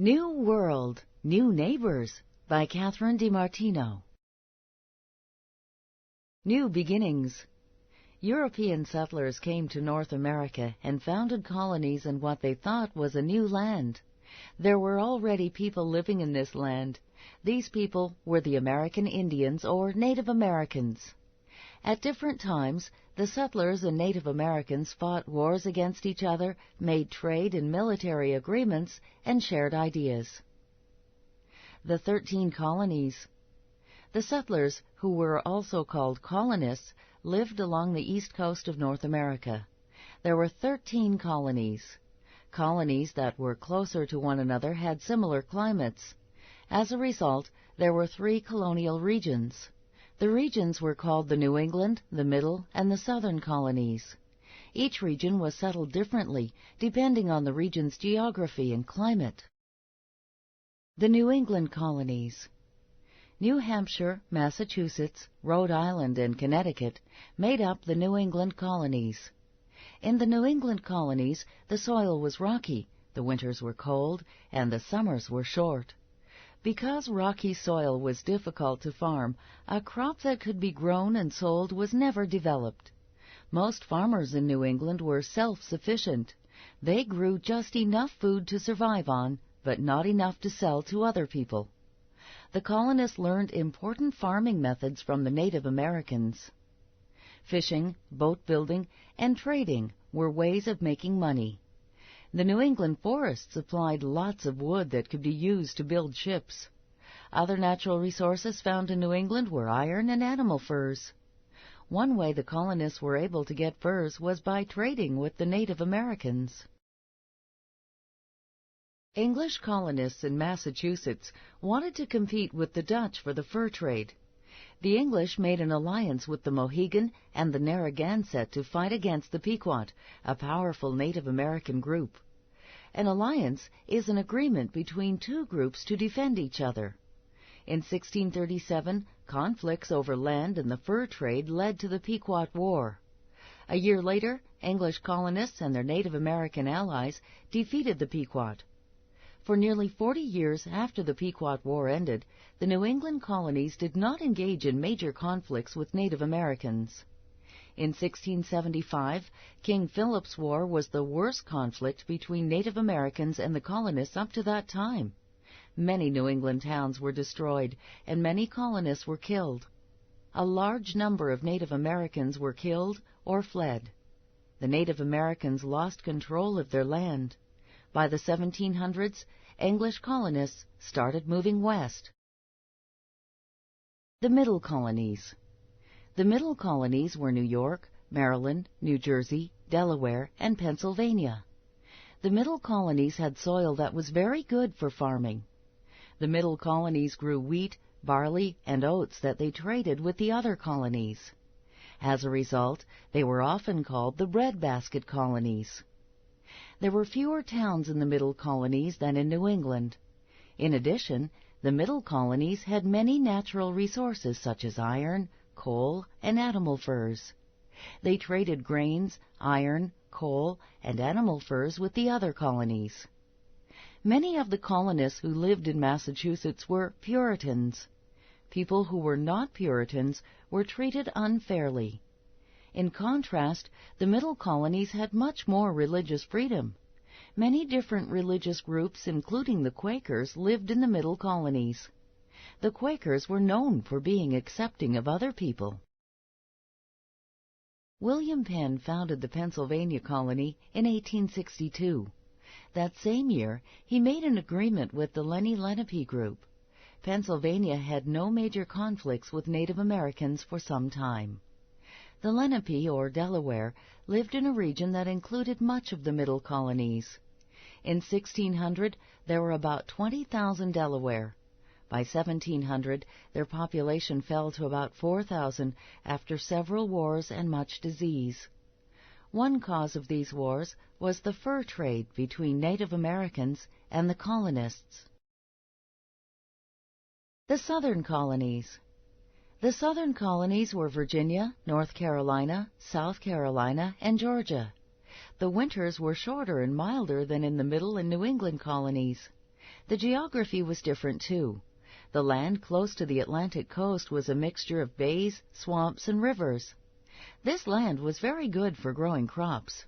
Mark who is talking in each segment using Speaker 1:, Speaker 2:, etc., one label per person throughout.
Speaker 1: New World, New Neighbors by Catherine DiMartino. New Beginnings. European settlers came to North America and founded colonies in what they thought was a new land. There were already people living in this land. These people were the American Indians or Native Americans. At different times, the settlers and Native Americans fought wars against each other, made trade and military agreements, and shared ideas. The 13 colonies. The settlers, who were also called colonists, lived along the east coast of North America. There were 13 colonies. Colonies that were closer to one another had similar climates. As a result, there were 3 colonial regions. The regions were called the New England, the Middle, and the Southern colonies. Each region was settled differently, depending on the region's geography and climate. The New England colonies. New Hampshire, Massachusetts, Rhode Island, and Connecticut made up the New England colonies. In the New England colonies, the soil was rocky, the winters were cold, and the summers were short. Because rocky soil was difficult to farm, a crop that could be grown and sold was never developed. Most farmers in New England were self-sufficient. They grew just enough food to survive on, but not enough to sell to other people. The colonists learned important farming methods from the Native Americans. Fishing, boat building, and trading were ways of making money. The New England forests supplied lots of wood that could be used to build ships. Other natural resources found in New England were iron and animal furs. One way the colonists were able to get furs was by trading with the Native Americans. English colonists in Massachusetts wanted to compete with the Dutch for the fur trade. The English made an alliance with the Mohegan and the Narragansett to fight against the Pequot, a powerful Native American group. An alliance is an agreement between 2 groups to defend each other. In 1637, conflicts over land and the fur trade led to the Pequot War. A year later, English colonists and their Native American allies defeated the Pequot. For nearly 40 years after the Pequot War ended, the New England colonies did not engage in major conflicts with Native Americans. In 1675, King Philip's War was the worst conflict between Native Americans and the colonists up to that time. Many New England towns were destroyed, and many colonists were killed. A large number of Native Americans were killed or fled. The Native Americans lost control of their land. By the 1700s, English colonists started moving west. The Middle Colonies. The Middle Colonies were New York, Maryland, New Jersey, Delaware, and Pennsylvania. The Middle Colonies had soil that was very good for farming. The Middle Colonies grew wheat, barley, and oats that they traded with the other colonies. As a result, they were often called the breadbasket colonies. There were fewer towns in the Middle Colonies than in New England. In addition, the Middle Colonies had many natural resources such as iron, coal, and animal furs. They traded grains, iron, coal, and animal furs with the other colonies. Many of the colonists who lived in Massachusetts were Puritans. People who were not Puritans were treated unfairly. In contrast, the Middle Colonies had much more religious freedom. Many different religious groups, including the Quakers, lived in the Middle Colonies. The Quakers were known for being accepting of other people. William Penn founded the Pennsylvania colony in 1862. That same year, he made an agreement with the Lenni Lenape group. Pennsylvania had no major conflicts with Native Americans for some time. The Lenape, or Delaware, lived in a region that included much of the Middle Colonies. In 1600, there were about 20,000 Delaware. By 1700, their population fell to about 4,000 after several wars and much disease. One cause of these wars was the fur trade between Native Americans and the colonists. The Southern Colonies. The Southern colonies were Virginia, North Carolina, South Carolina, and Georgia. The winters were shorter and milder than in the Middle and New England colonies. The geography was different, too. The land close to the Atlantic coast was a mixture of bays, swamps, and rivers. This land was very good for growing crops.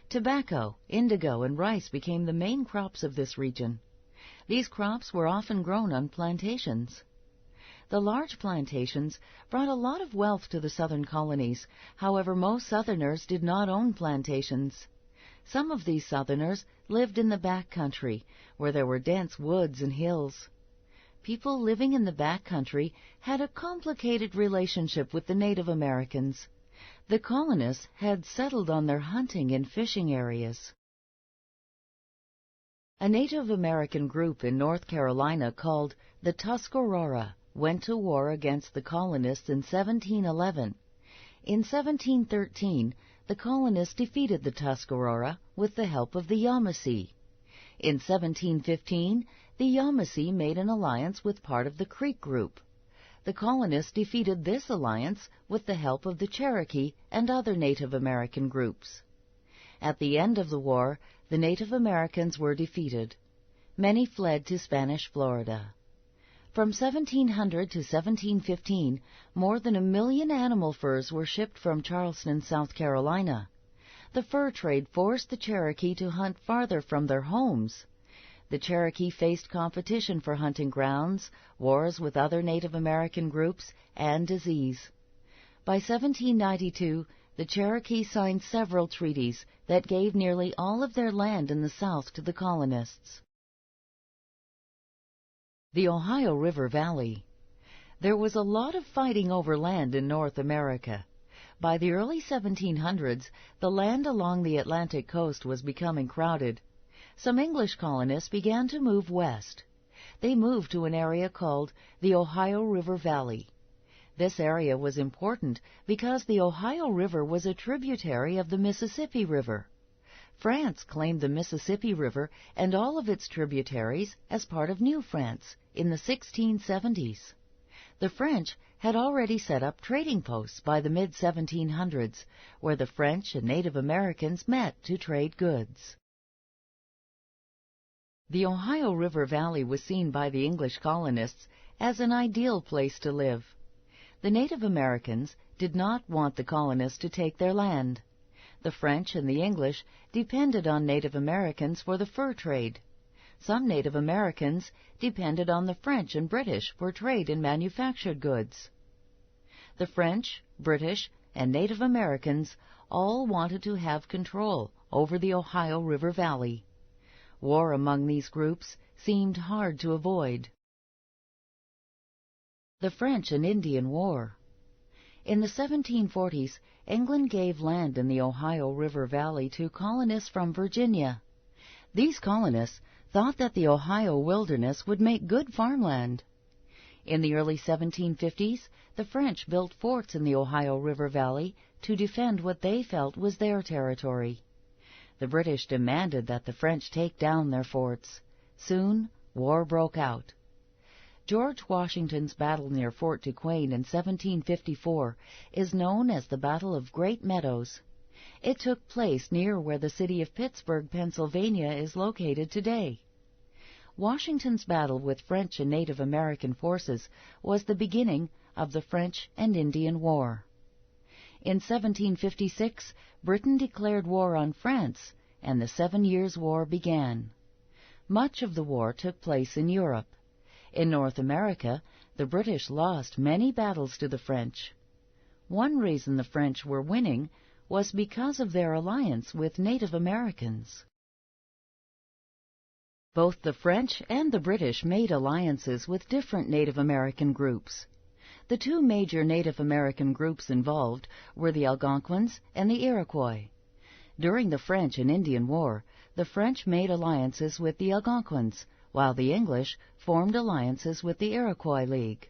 Speaker 1: Tobacco, indigo, and rice became the main crops of this region. These crops were often grown on plantations. The large plantations brought a lot of wealth to the southern colonies. However, most Southerners did not own plantations. Some of these Southerners lived in the back country, where there were dense woods and hills. People living in the back country had a complicated relationship with the Native Americans. The colonists had settled on their hunting and fishing areas. A Native American group in North Carolina called the Tuscarora went to war against the colonists in 1711. In 1713, the colonists defeated the Tuscarora with the help of the Yamasee. In 1715, the Yamasee made an alliance with part of the Creek group. The colonists defeated this alliance with the help of the Cherokee and other Native American groups. At the end of the war, the Native Americans were defeated. Many fled to Spanish Florida. From 1700 to 1715, more than 1 million animal furs were shipped from Charleston, South Carolina. The fur trade forced the Cherokee to hunt farther from their homes. The Cherokee faced competition for hunting grounds, wars with other Native American groups, and disease. By 1792, the Cherokee signed several treaties that gave nearly all of their land in the South to the colonists. The Ohio River Valley. There was a lot of fighting over land in North America. By the early 1700s, the land along the Atlantic coast was becoming crowded. Some English colonists began to move west. They moved to an area called the Ohio River Valley. This area was important because the Ohio River was a tributary of the Mississippi River. France claimed the Mississippi River and all of its tributaries as part of New France in the 1670s. The French had already set up trading posts by the mid-1700s, where the French and Native Americans met to trade goods. The Ohio River Valley was seen by the English colonists as an ideal place to live. The Native Americans did not want the colonists to take their land. The French and the English depended on Native Americans for the fur trade. Some Native Americans depended on the French and British for trade in manufactured goods. The French, British, and Native Americans all wanted to have control over the Ohio River Valley. War among these groups seemed hard to avoid. The French and Indian War. In the 1740s, England gave land in the Ohio River Valley to colonists from Virginia. These colonists thought that the Ohio wilderness would make good farmland. In the early 1750s, the French built forts in the Ohio River Valley to defend what they felt was their territory. The British demanded that the French take down their forts. Soon, war broke out. George Washington's battle near Fort Duquesne in 1754 is known as the Battle of Great Meadows. It took place near where the city of Pittsburgh, Pennsylvania, is located today. Washington's battle with French and Native American forces was the beginning of the French and Indian War. In 1756, Britain declared war on France, and the 7 Years' War began. Much of the war took place in Europe. In North America, the British lost many battles to the French. One reason the French were winning was because of their alliance with Native Americans. Both the French and the British made alliances with different Native American groups. The two major Native American groups involved were the Algonquins and the Iroquois. During the French and Indian War, the French made alliances with the Algonquins, while the English formed alliances with the Iroquois League.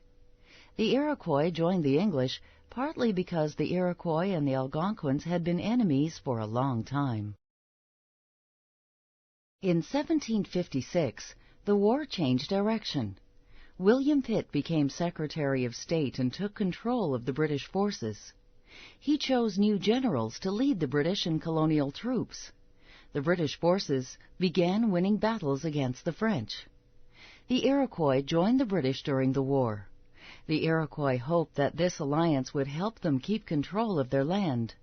Speaker 1: The Iroquois joined the English partly because the Iroquois and the Algonquins had been enemies for a long time. In 1756, the war changed direction. William Pitt became Secretary of State and took control of the British forces. He chose new generals to lead the British and colonial troops. The British forces began winning battles against the French. The Iroquois joined the British during the war. The Iroquois hoped that this alliance would help them keep control of their land.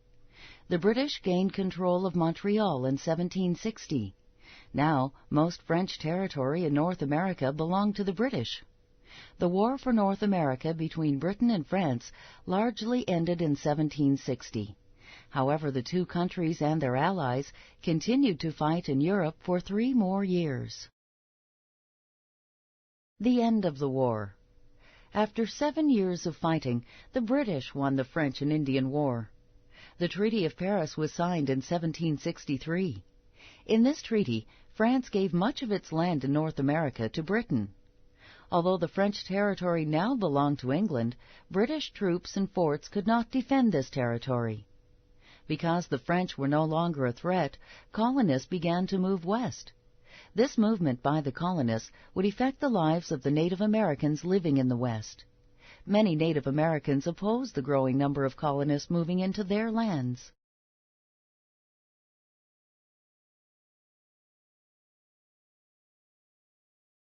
Speaker 1: The British gained control of Montreal in 1760. Now, most French territory in North America belonged to the British. The war for North America between Britain and France largely ended in 1760. However, the two countries and their allies continued to fight in Europe for 3 more years. The end of the war. After 7 years of fighting, the British won the French and Indian War. The Treaty of Paris was signed in 1763. In this treaty, France gave much of its land in North America to Britain. Although the French territory now belonged to England, British troops and forts could not defend this territory. Because the French were no longer a threat, colonists began to move west. This movement by the colonists would affect the lives of the Native Americans living in the West. Many Native Americans opposed the growing number of colonists moving into their lands.